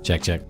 Check, check.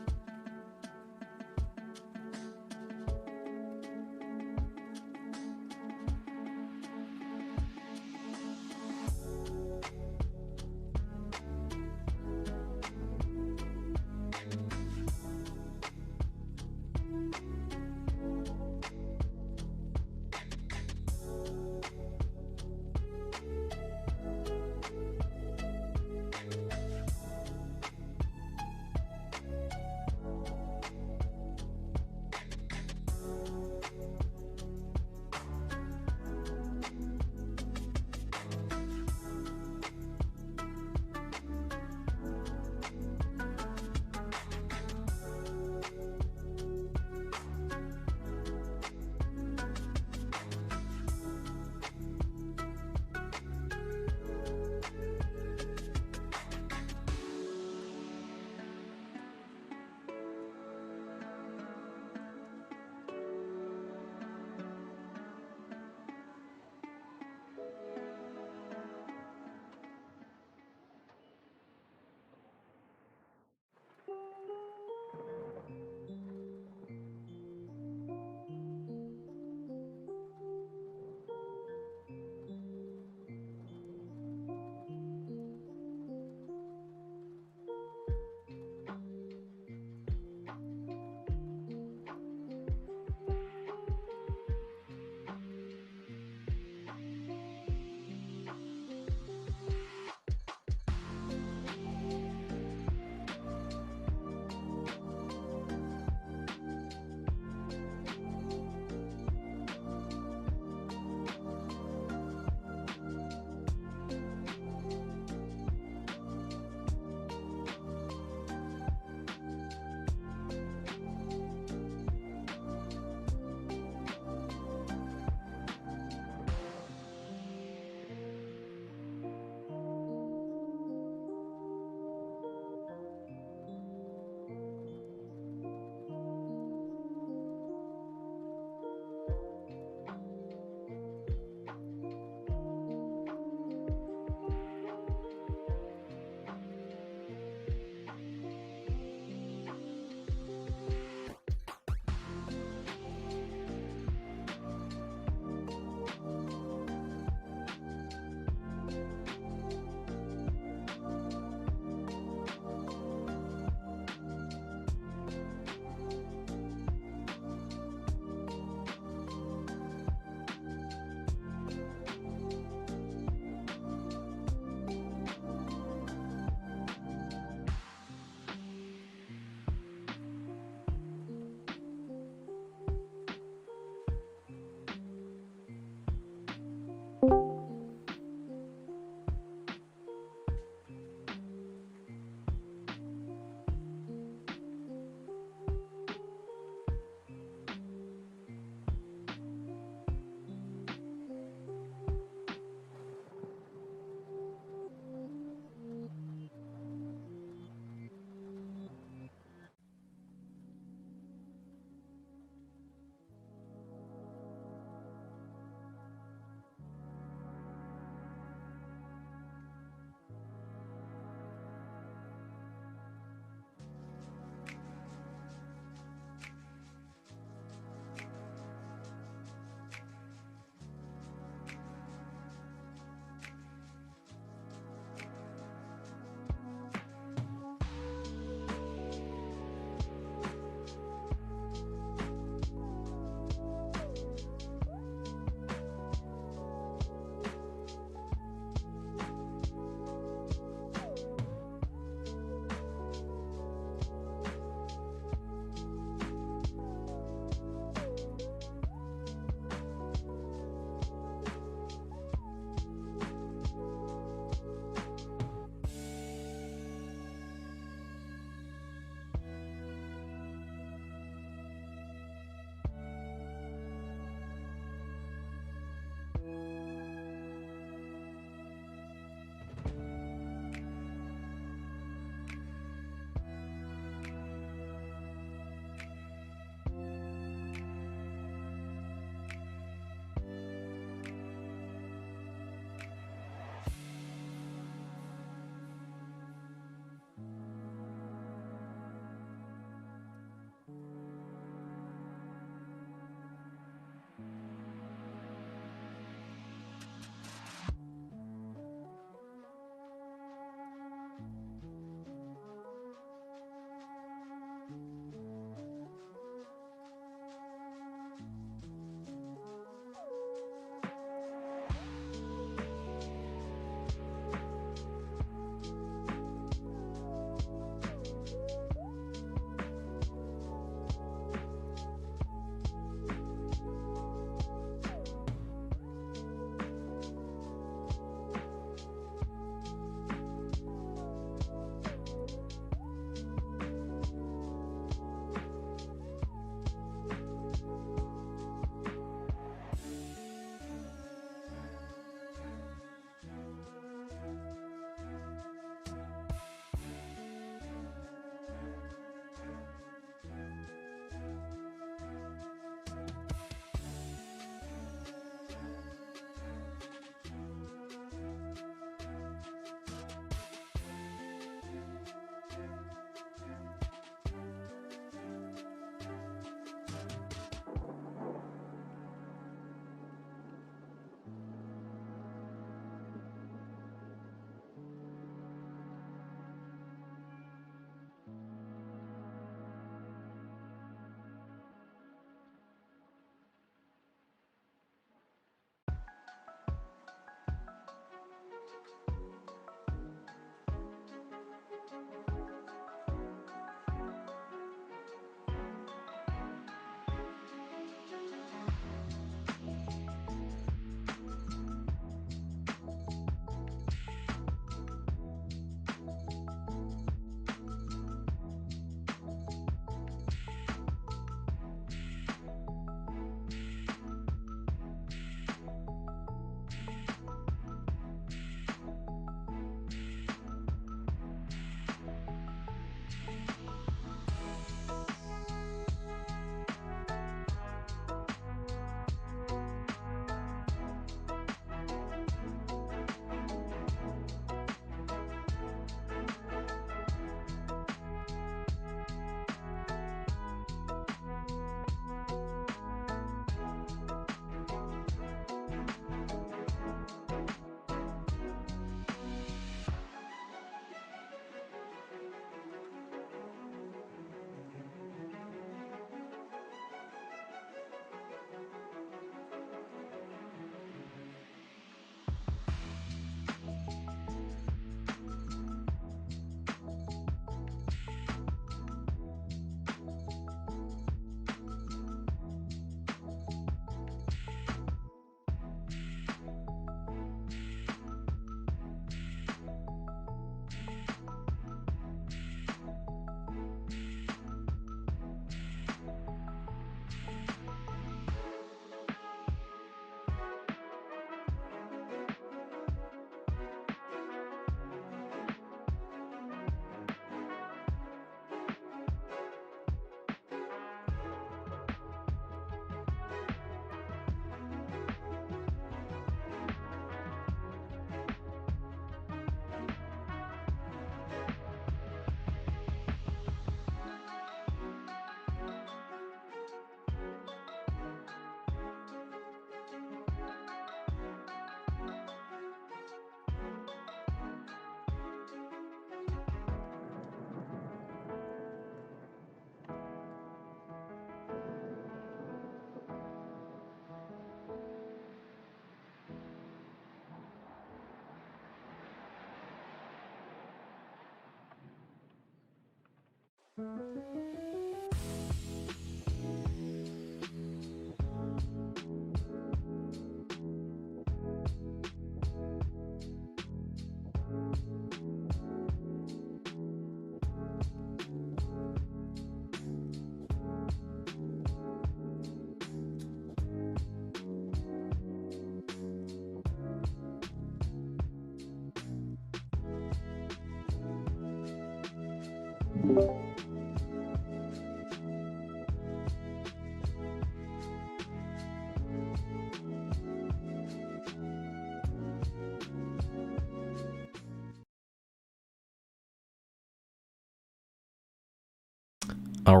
All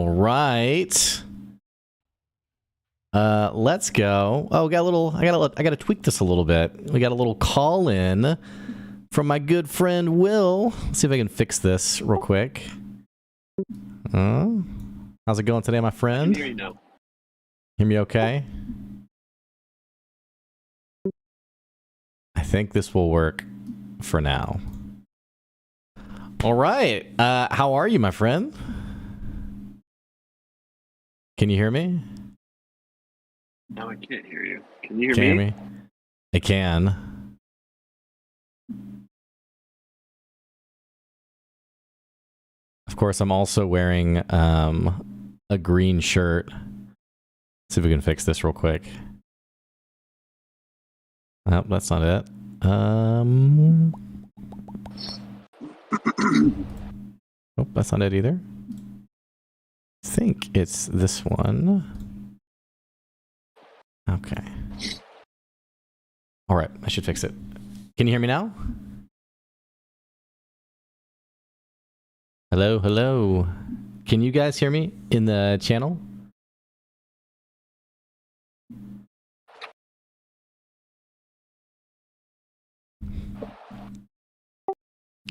right. Let's go. Oh, we got a little. I gotta tweak this a little bit. We got a little call in from my good friend Will. Let's see if I can fix this real quick. How's it going today, my friend? I can hear you now. Hear me okay? I think this will work for now. All right. How are you, my friend? Can you hear me? No, I can't hear you. Can you hear me? I can. Of course, I'm also wearing a green shirt. Let's see if we can fix this real quick. Oh, that's not it. Oh, that's not it either. I think it's this one. Okay. All right, I should fix it. Can you hear me now? Hello, hello. Can you guys hear me in the channel?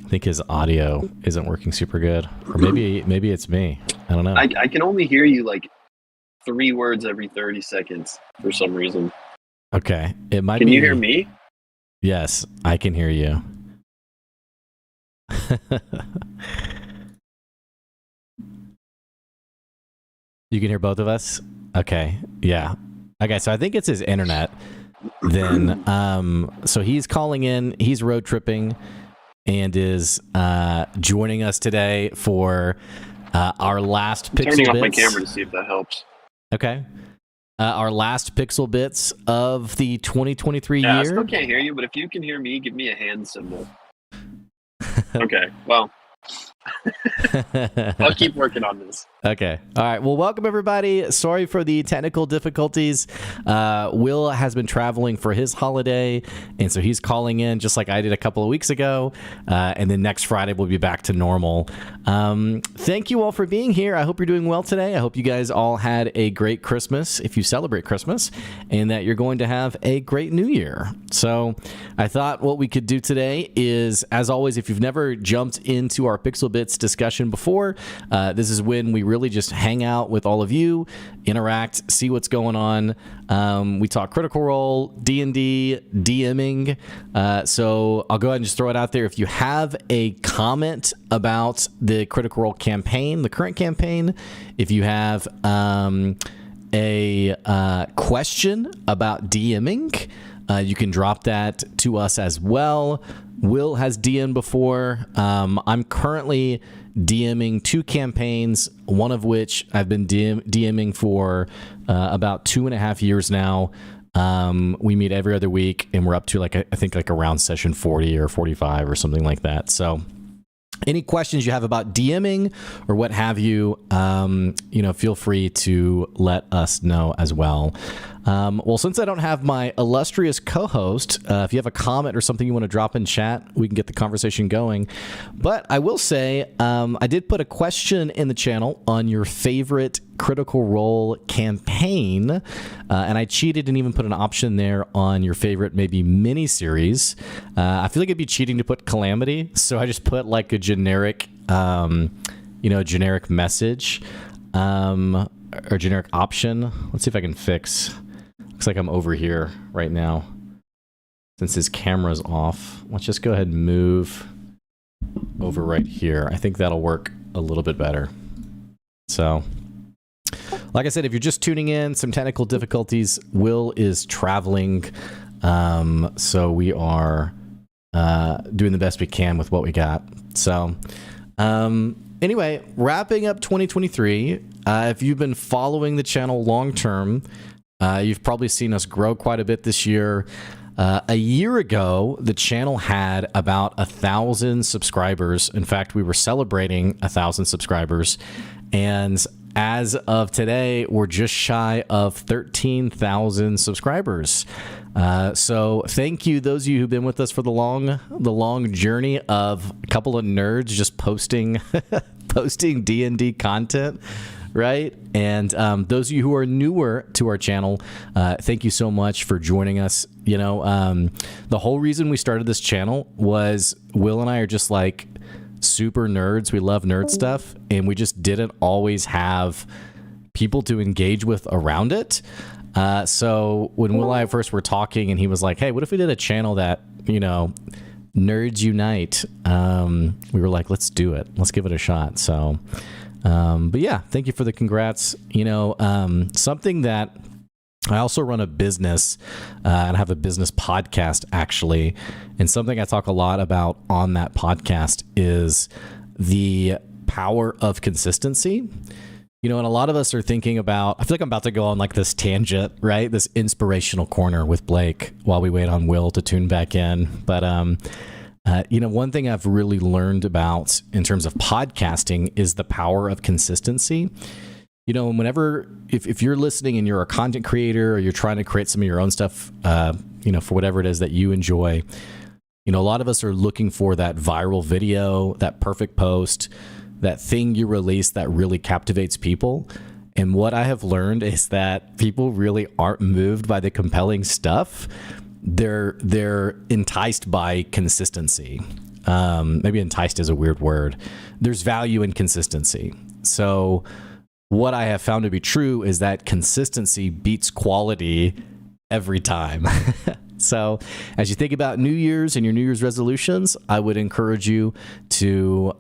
I think his audio isn't working super good, or maybe it's me. I don't know. I can only hear you like 3 words every 30 seconds for some reason. Okay, it might. Can you hear me? Yes, I can hear you. You can hear both of us? Okay, yeah. Okay, so I think it's his internet. Then, so he's calling in. He's road tripping. And is joining us today for our last Pixel Bits. Turning off my camera to see if that helps. Okay. Our last Pixel Bits of the 2023 year. I still can't hear you, but if you can hear me, give me a hand symbol. Okay, well. I'll keep working on this. Okay. All right. Well, welcome everybody. Sorry for the technical difficulties. Will has been traveling for his holiday, and so he's calling in just like I did a couple of weeks ago. And then next Friday we'll be back to normal. Thank you all for being here. I hope you're doing well today. I hope you guys all had a great Christmas if you celebrate Christmas, and that you're going to have a great New Year. So I thought what we could do today is, as always, if you've never jumped into our Pixel Bits discussion before, this is when we really just hang out with all of you, interact, see what's going on. We talk Critical Role, D&D, DMing. So I'll go ahead and just throw it out there. If you have a comment about the Critical Role campaign, the current campaign, if you have a question about DMing, you can drop that to us as well. Will has DM'd before. I'm currently DMing 2 campaigns, one of which I've been DMing for about 2.5 years now. We meet every other week, and we're up to I think around session 40 or 45 or something like that. So any questions you have about DMing or what have you, feel free to let us know as well. Well, since I don't have my illustrious co-host, if you have a comment or something you want to drop in chat, we can get the conversation going. But I will say, I did put a question in the channel on your favorite Critical Role campaign, and I cheated and even put an option there on your favorite maybe mini-series. I feel like it'd be cheating to put Calamity, so I just put like a generic, generic message or generic option. Let's see if I can fix. Looks like I'm over here right now. Since his camera's off, let's just go ahead and move over right here. I think that'll work a little bit better. So, like I said, if you're just tuning in, some technical difficulties. Will is traveling, so we are doing the best we can with what we got. So, anyway, wrapping up 2023. If you've been following the channel long term, you've probably seen us grow quite a bit this year. A year ago, the channel had about 1,000 subscribers. In fact, we were celebrating 1,000 subscribers. And as of today, we're just shy of 13,000 subscribers. So thank you, those of you who've been with us for the long journey of a couple of nerds just posting D&D content. Right. And those of you who are newer to our channel, thank you so much for joining us. You know, the whole reason we started this channel was Will and I are just like super nerds. We love nerd stuff, and we just didn't always have people to engage with around it. So when Will and I first were talking, and he was like, hey, what if we did a channel that, you know, nerds unite? We were like, let's do it. Let's give it a shot. So, but yeah, thank you for the congrats. You know, something that I also run a business and have a business podcast, actually. And something I talk a lot about on that podcast is the power of consistency. You know, and a lot of us are thinking about, I feel like I'm about to go on like this tangent, right? This inspirational corner with Blake while we wait on Will to tune back in. But, you know, one thing I've really learned about in terms of podcasting is the power of consistency. You know, whenever, if you're listening and you're a content creator or you're trying to create some of your own stuff, you know, for whatever it is that you enjoy, you know, a lot of us are looking for that viral video, that perfect post, that thing you release that really captivates people. And what I have learned is that people really aren't moved by the compelling stuff. They're enticed by consistency. Maybe enticed is a weird word. There's value in consistency. So what I have found to be true is that consistency beats quality every time. So as you think about New Year's and your New Year's resolutions, I would encourage you to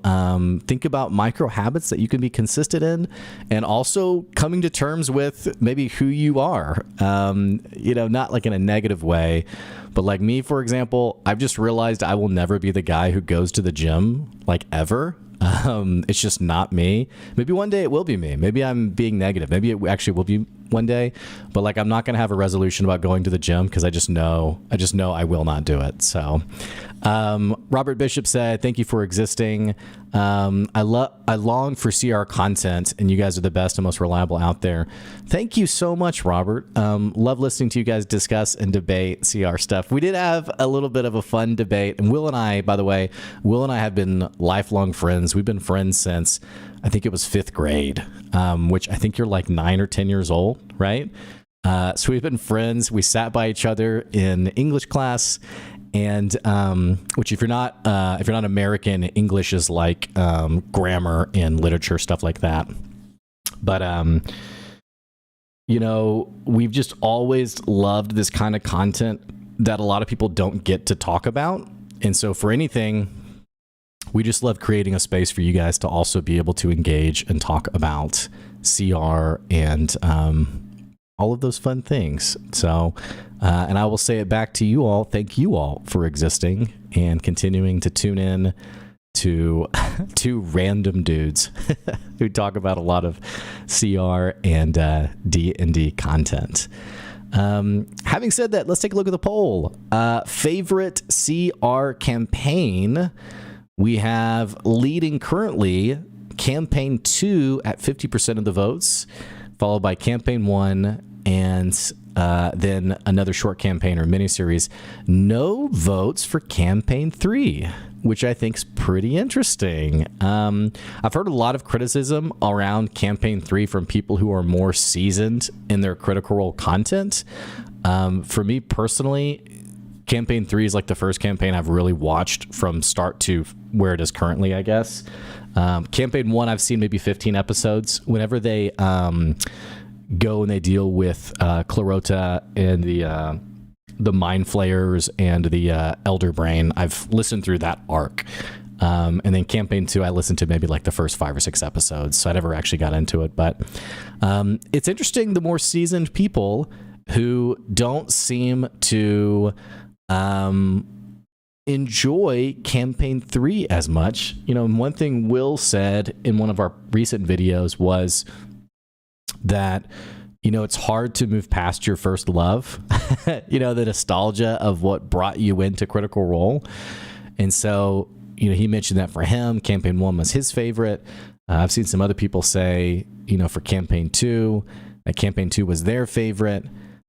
think about micro habits that you can be consistent in, and also coming to terms with maybe who you are, you know, not like in a negative way, but like me, for example, I've just realized I will never be the guy who goes to the gym, like, ever. It's just not me. Maybe one day it will be me. Maybe I'm being negative. Maybe it actually will be one day, but like, I'm not going to have a resolution about going to the gym because I just know I will not do it. So, Robert Bishop said, thank you for existing. I long for CR content, and you guys are the best and most reliable out there. Thank you so much, Robert. Love listening to you guys discuss and debate CR stuff. We did have a little bit of a fun debate, and Will and I, by the way, have been lifelong friends. We've been friends since, I think it was 5th grade, which I think you're like 9 or 10 years old, right? So we've been friends. We sat by each other in English class, and which, if you're not American, English is like grammar and literature, stuff like that. But you know, we've just always loved this kind of content that a lot of people don't get to talk about, and so for anything, we just love creating a space for you guys to also be able to engage and talk about CR and all of those fun things. So, and I will say it back to you all. Thank you all for existing and continuing to tune in to two random dudes who talk about a lot of CR and D&D content. Having said that, let's take a look at the poll. Favorite CR campaign. We have leading currently Campaign 2 at 50% of the votes, followed by Campaign 1, and then another short campaign or miniseries. No votes for Campaign 3, which I think is pretty interesting. I've heard a lot of criticism around Campaign 3 from people who are more seasoned in their Critical Role content. For me personally, Campaign 3 is like the first campaign I've really watched from start to where it is currently, I guess. Campaign 1, I've seen maybe 15 episodes. Whenever they go and they deal with Clarota and the Mind Flayers and the Elder Brain, I've listened through that arc. And then campaign 2, I listened to maybe like the first 5 or 6 episodes, so I never actually got into it. But it's interesting, the more seasoned people who don't seem to enjoy campaign 3 as much. You know, one thing Will said in one of our recent videos was that, you know, it's hard to move past your first love, you know, the nostalgia of what brought you into Critical Role. And so, you know, he mentioned that for him, campaign 1 was his favorite. I've seen some other people say, you know, for campaign 2, that campaign 2 was their favorite.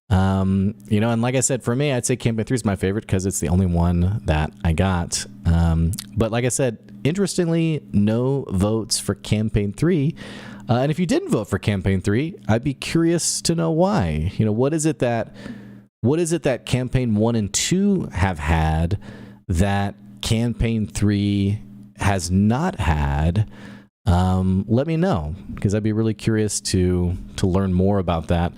You know, and like I said, for me, I'd say campaign 3 is my favorite because it's the only one that I got. But like I said, interestingly, no votes for campaign 3. And if you didn't vote for campaign 3, I'd be curious to know why. You know, what is it that campaign 1 and 2 have had that campaign 3 has not had? Let me know, because I'd be really curious to learn more about that.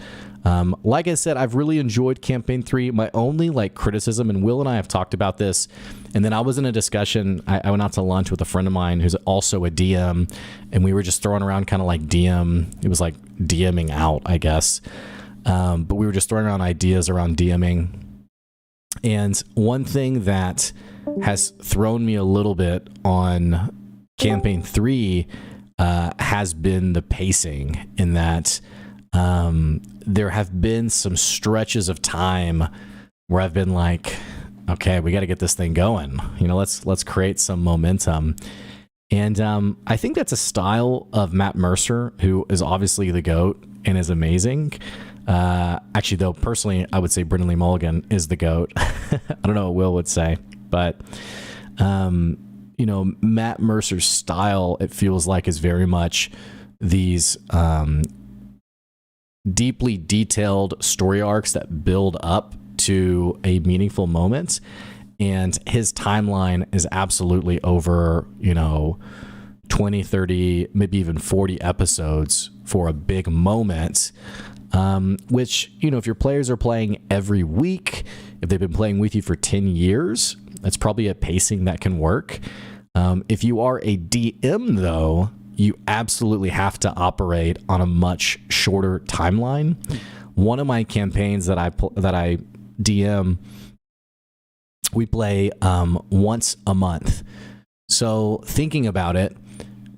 Like I said, I've really enjoyed campaign 3. My only like criticism, and Will and I have talked about this, and then I was in a discussion. I went out to lunch with a friend of mine who's also a DM, and we were just throwing around kind of like DM. It was like DMing out, I guess. But we were just throwing around ideas around DMing. And one thing that has thrown me a little bit on campaign 3 has been the pacing, in that there have been some stretches of time where I've been like, okay, we got to get this thing going. You know, let's create some momentum. And I think that's a style of Matt Mercer, who is obviously the GOAT and is amazing. Actually, though, personally, I would say Brendan Lee Mulligan is the GOAT. I don't know what Will would say, but you know, Matt Mercer's style, it feels like, is very much these deeply detailed story arcs that build up to a meaningful moment. And his timeline is absolutely over, you know, 20, 30, maybe even 40 episodes for a big moment. Which, you know, if your players are playing every week, if they've been playing with you for 10 years, that's probably a pacing that can work. If you are a DM, though, you absolutely have to operate on a much shorter timeline. One of my campaigns that I DM, we play once a month. So thinking about it,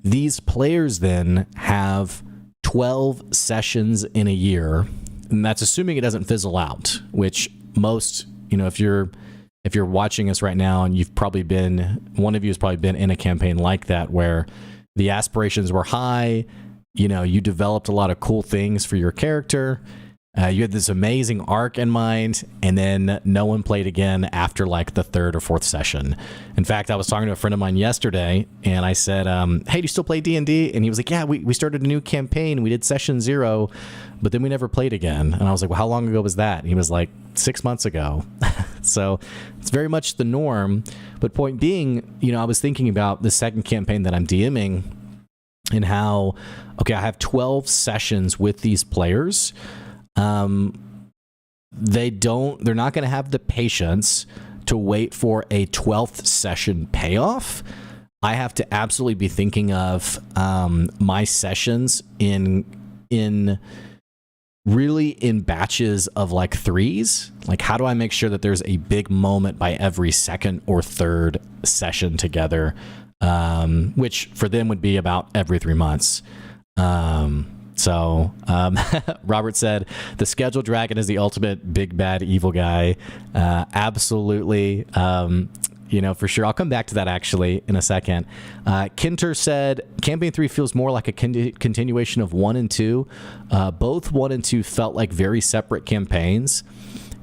these players then have 12 sessions in a year, and that's assuming it doesn't fizzle out, which most, you know, if you're watching us right now, and one of you has probably been in a campaign like that, where the aspirations were high, you know, you developed a lot of cool things for your character, you had this amazing arc in mind, and then no one played again after like the 3rd or 4th session. In fact, I was talking to a friend of mine yesterday, and I said, hey, do you still play D&D? And he was like, yeah, we started a new campaign. We did session 0, but then we never played again. And I was like, well, how long ago was that? And he was like, 6 months ago. So it's very much the norm. But point being, you know, I was thinking about the second campaign that I'm DMing, and how, okay, I have 12 sessions with these players. They're not going to have the patience to wait for a 12th session payoff. I have to absolutely be thinking of my sessions in batches of like 3s. Like, how do I make sure that there's a big moment by every 2nd or 3rd session together, which for them would be about every 3 months. So Robert said, the schedule dragon is the ultimate big bad evil guy. Absolutely. You know, for sure. I'll come back to that actually in a second. Kinter said, campaign 3 feels more like a continuation of 1 and 2. Both 1 and 2 felt like very separate campaigns.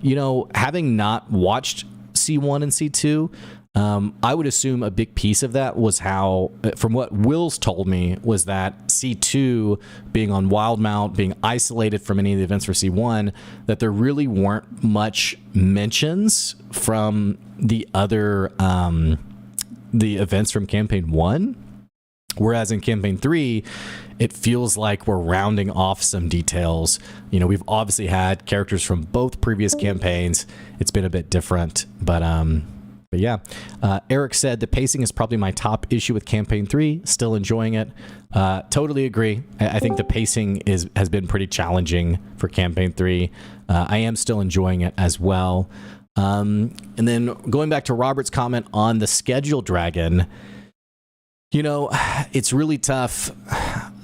You know, having not watched C1 and C2, I would assume a big piece of that was how, from what Will's told me, was that C2 being on Wildmount, being isolated from any of the events for C1, that there really weren't much mentions from the other, the events from campaign 1. Whereas in campaign 3, it feels like we're rounding off some details. You know, we've obviously had characters from both previous campaigns. It's been a bit different, but But yeah, Eric said the pacing is probably my top issue with campaign 3. Still enjoying it. Totally agree. I think the pacing has been pretty challenging for campaign 3. I am still enjoying it as well. And then going back to Robert's comment on the schedule dragon, you know, it's really tough.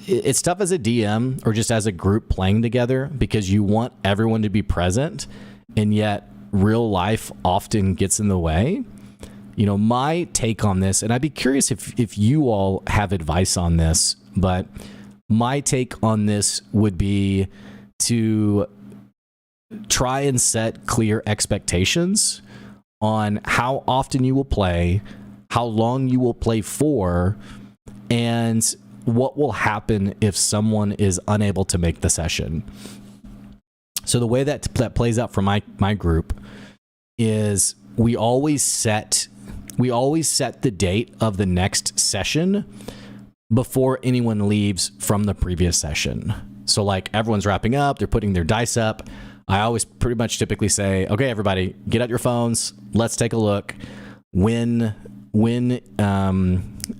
It's tough as a DM or just as a group playing together because you want everyone to be present, and yet real life often gets in the way. You know, my take on this, and I'd be curious if you all have advice on this, but my take on this would be to try and set clear expectations on how often you will play, how long you will play for, and what will happen if someone is unable to make the session. So the way that plays out for my group is we always set the date of the next session before anyone leaves from the previous session. So like everyone's wrapping up, they're putting their dice up. I always pretty much typically say, okay, everybody, get out your phones. Let's take a look. When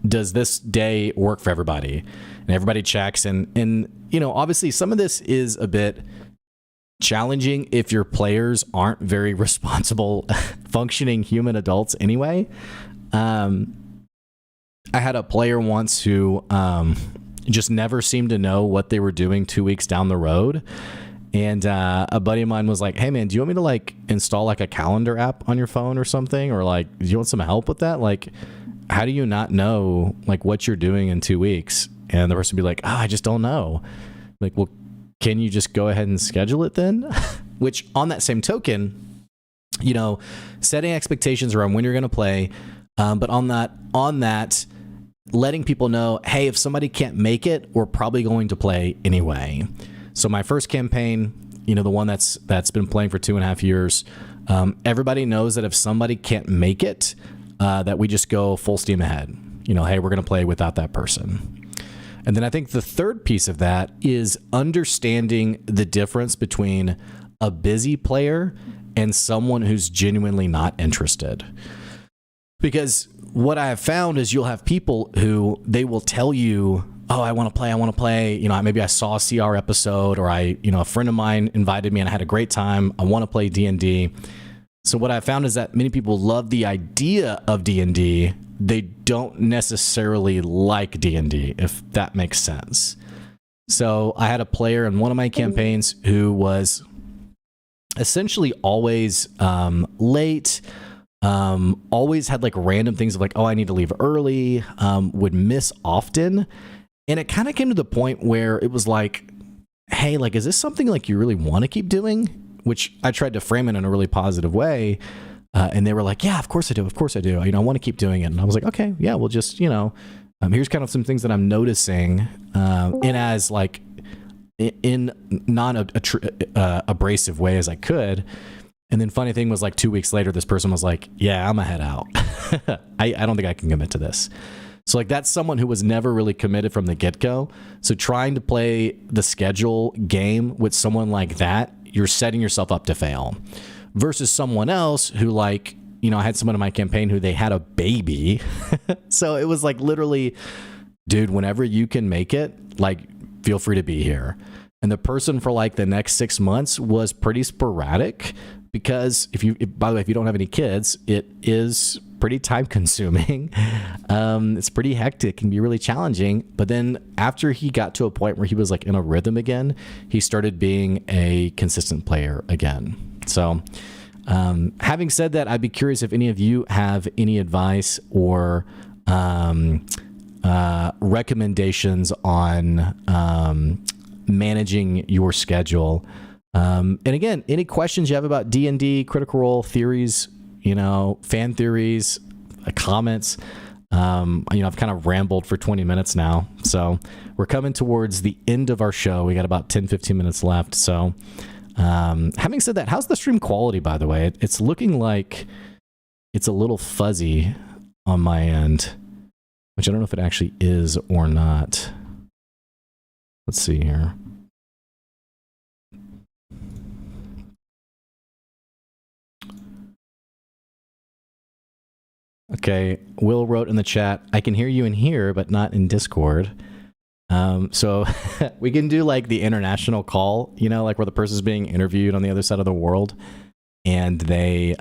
does this day work for everybody? And everybody checks. And you know, obviously some of this is a bit challenging if your players aren't very responsible, functioning human adults anyway. I had a player once who just never seemed to know what they were doing 2 weeks down the road. And a buddy of mine was like, hey man, do you want me to like install like a calendar app on your phone or something? Or like, do you want some help with that? Like, how do you not know like what you're doing in 2 weeks? And the person would be like, oh, I just don't know. Like, well, can you just go ahead and schedule it then? Which on that same token, you know, setting expectations around when you're going to play. But on that, letting people know, hey, if somebody can't make it, we're probably going to play anyway. So my first campaign, you know, the one that's been playing for 2.5 years, everybody knows that if somebody can't make it, that we just go full steam ahead. You know, hey, we're going to play without that person. And then I think the third piece of that is understanding the difference between a busy player and someone who's genuinely not interested. Because what I have found is you'll have people who they will tell you, oh, I want to play. You know, maybe I saw a CR episode, or a friend of mine invited me and I had a great time. I want to play D&D. So what I found is that many people love the idea of D&D. They don't necessarily like D&D, if that makes sense. So I had a player in one of my campaigns who was essentially always late, always had like random things of like, oh, I need to leave early, would miss often. And it kind of came to the point where it was like, hey, like, is this something like you really want to keep doing? Which I tried to frame it in a really positive way. And they were like, yeah, of course I do. Of course I do. You know, I want to keep doing it. And I was like, okay, yeah, we'll just, you know, here's kind of some things that I'm noticing in as like in non-abrasive way as I could. And then funny thing was like 2 weeks later, this person was like, yeah, I'm gonna head out. I don't think I can commit to this. So like that's someone who was never really committed from the get-go. So trying to play the schedule game with someone like that, you're setting yourself up to fail. Versus someone else who like, you know, I had someone in my campaign who they had a baby. So it was like literally, dude, whenever you can make it, like feel free to be here. And the person for like the next 6 months was pretty sporadic because by the way, if you don't have any kids, it is pretty time consuming. It's pretty hectic, can be really challenging. But then after he got to a point where he was like in a rhythm again, he started being a consistent player again. So having said that, I'd be curious if any of you have any advice or recommendations on managing your schedule. And again, any questions you have about D&D, Critical Role, theories, you know, fan theories, comments. You know, I've kind of rambled for 20 minutes now. So we're coming towards the end of our show. We got about 10, 15 minutes left. So having said that, how's the stream quality, by the way? It's looking like it's a little fuzzy on my end, which I don't know if it actually is or not. Let's see here. Okay, Will wrote in the chat, I can hear you in here, but not in Discord. So we can do like the international call, you know, like where the person's being interviewed on the other side of the world, and they,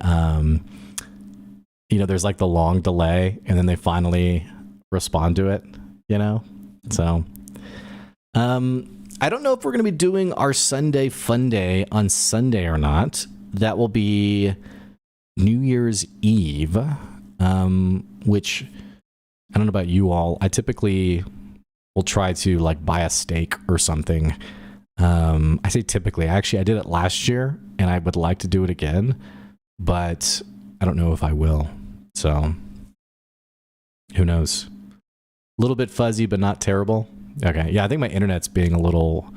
you know, there's like the long delay, and then they finally respond to it, you know? So, I don't know if we're going to be doing our Sunday Fun Day on Sunday or not. That will be New Year's Eve, which I don't know about you all. I typically will try to like buy a steak or something. I say typically. Actually, I did it last year, and I would like to do it again, but I don't know if I will. So, who knows? A little bit fuzzy, but not terrible. Okay, yeah, I think my internet's being a little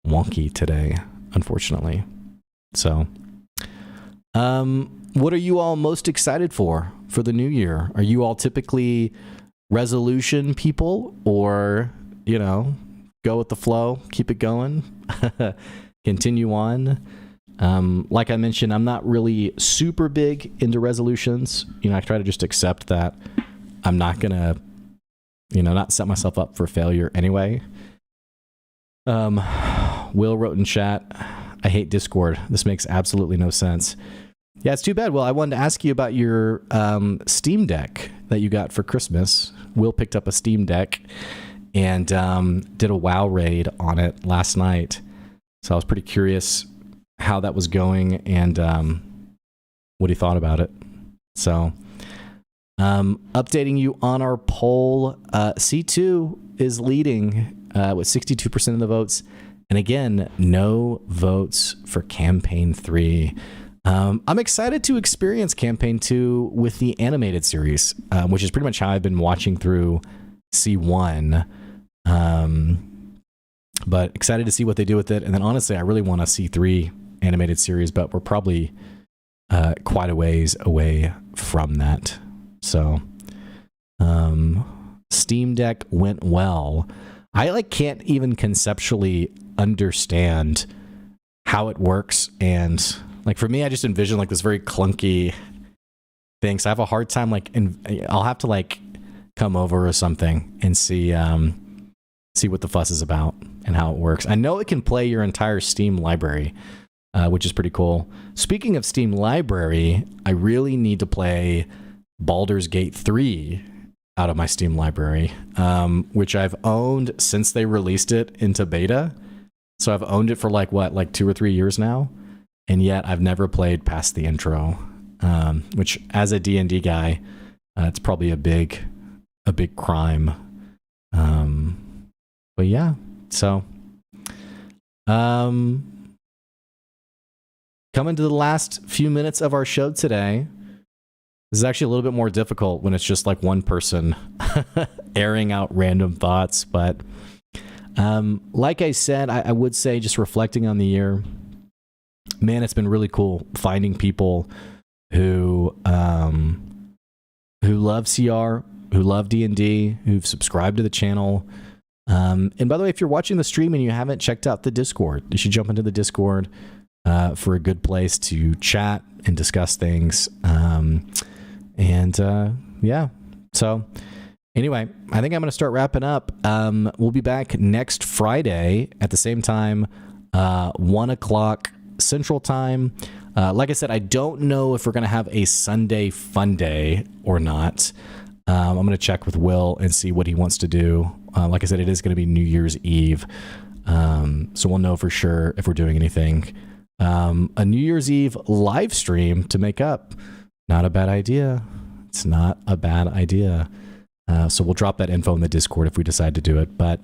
wonky today, unfortunately. So, what are you all most excited for the new year? Are you all typically resolution people, or, you know, go with the flow, keep it going, continue on? Like I mentioned, I'm not really super big into resolutions. You know, I try to just accept that I'm not gonna, you know, not set myself up for failure anyway. Will wrote in chat, I hate Discord. This makes absolutely no sense. Yeah, it's too bad. Well, I wanted to ask you about your Steam Deck that you got for Christmas. Will picked up a Steam Deck and did a WoW raid on it last night. So I was pretty curious how that was going and what he thought about it. So updating you on our poll, C2 is leading with 62% of the votes. And again, no votes for Campaign 3. I'm excited to experience Campaign 2 with the animated series, which is pretty much how I've been watching through C1. But excited to see what they do with it. And then honestly, I really want a C3 animated series, but we're probably quite a ways away from that. So Steam Deck went well. I like can't even conceptually understand how it works, and like for me, I just envision like this very clunky thing. So I have a hard time like, I'll have to like come over or something and see what the fuss is about and how it works. I know it can play your entire Steam library, which is pretty cool. Speaking of Steam library, I really need to play Baldur's Gate 3 out of my Steam library, which I've owned since they released it into beta. So I've owned it for like 2 or 3 years now, and yet I've never played past the intro, which as a D&D guy, it's probably a big crime. But yeah, so coming to the last few minutes of our show today. This is actually a little bit more difficult when it's just like one person airing out random thoughts. But like I said, I would say, just reflecting on the year, man, it's been really cool finding people who love CR, who love D&D, who've subscribed to the channel. And by the way, if you're watching the stream and you haven't checked out the Discord, you should jump into the Discord for a good place to chat and discuss things. Yeah, so anyway, I think I'm going to start wrapping up. We'll be back next Friday at the same time, 1 o'clock Central Time. Like I said, I don't know if we're going to have a Sunday Fun Day or not. I'm going to check with Will and see what he wants to do. Like I said, it is going to be New Year's Eve. So we'll know for sure if we're doing anything. A New Year's Eve live stream to make up. Not a bad idea. It's not a bad idea. So we'll drop that info in the Discord if we decide to do it. But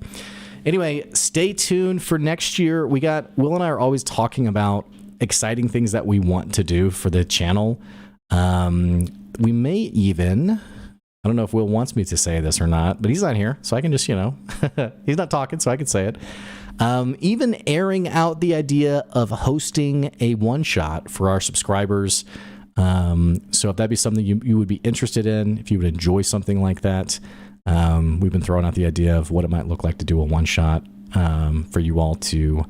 anyway, stay tuned for next year. Will and I are always talking about exciting things that we want to do for the channel. We may even, I don't know if Will wants me to say this or not, but he's not here, so I can just, he's not talking, so I can say it. Even airing out the idea of hosting a one-shot for our subscribers. So if that'd be something you would be interested in, if you would enjoy something like that, we've been throwing out the idea of what it might look like to do a one-shot for you all to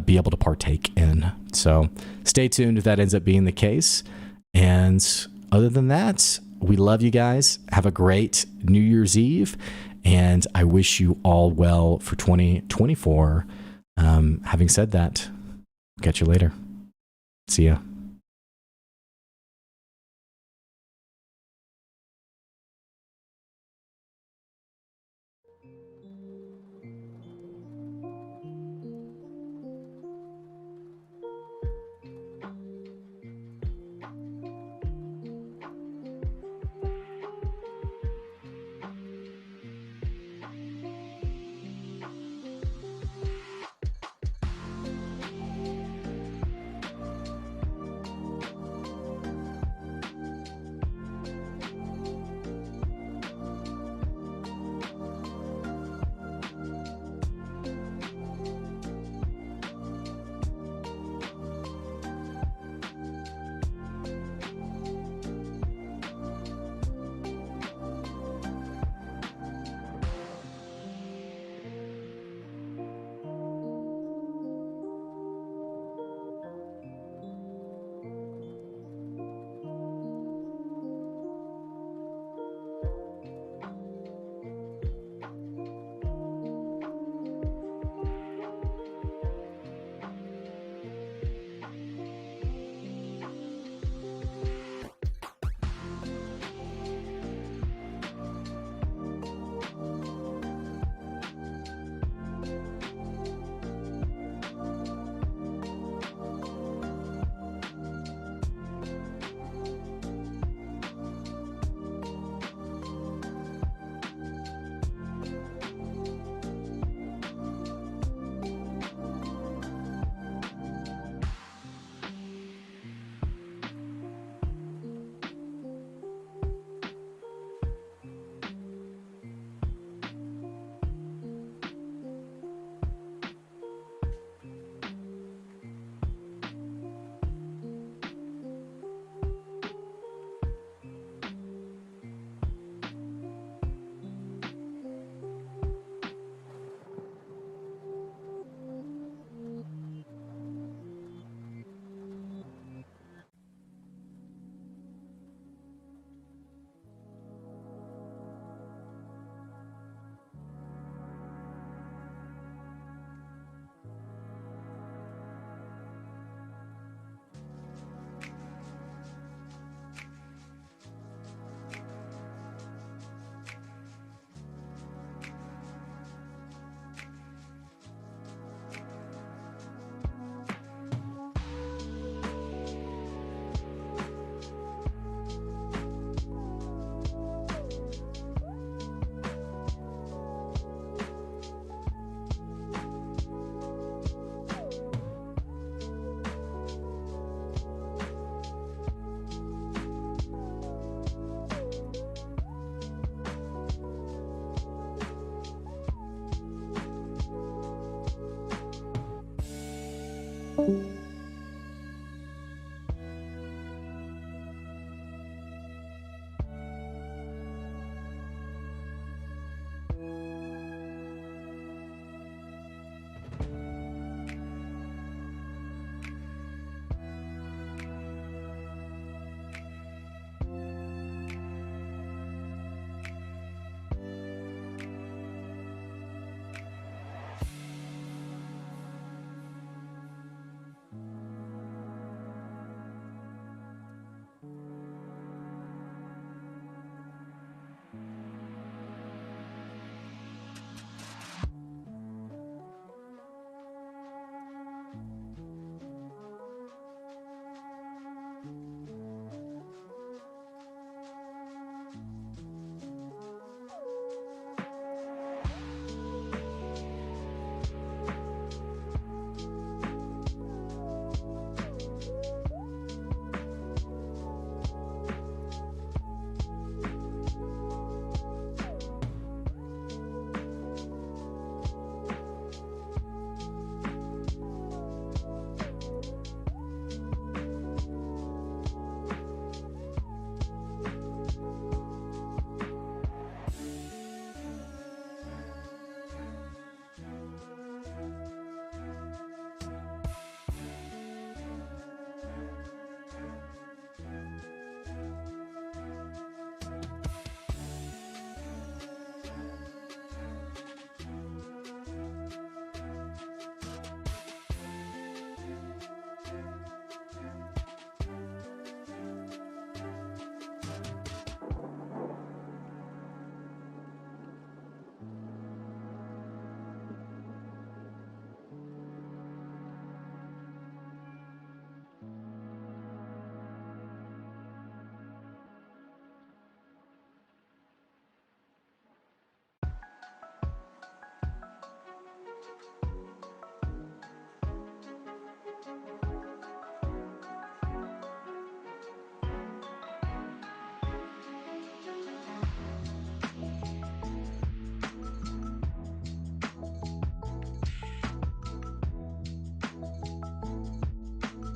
be able to partake in. So stay tuned if that ends up being the case. And other than that, we love you guys. Have a great New Year's Eve. And I wish you all well for 2024. Having said that, catch you later. See ya.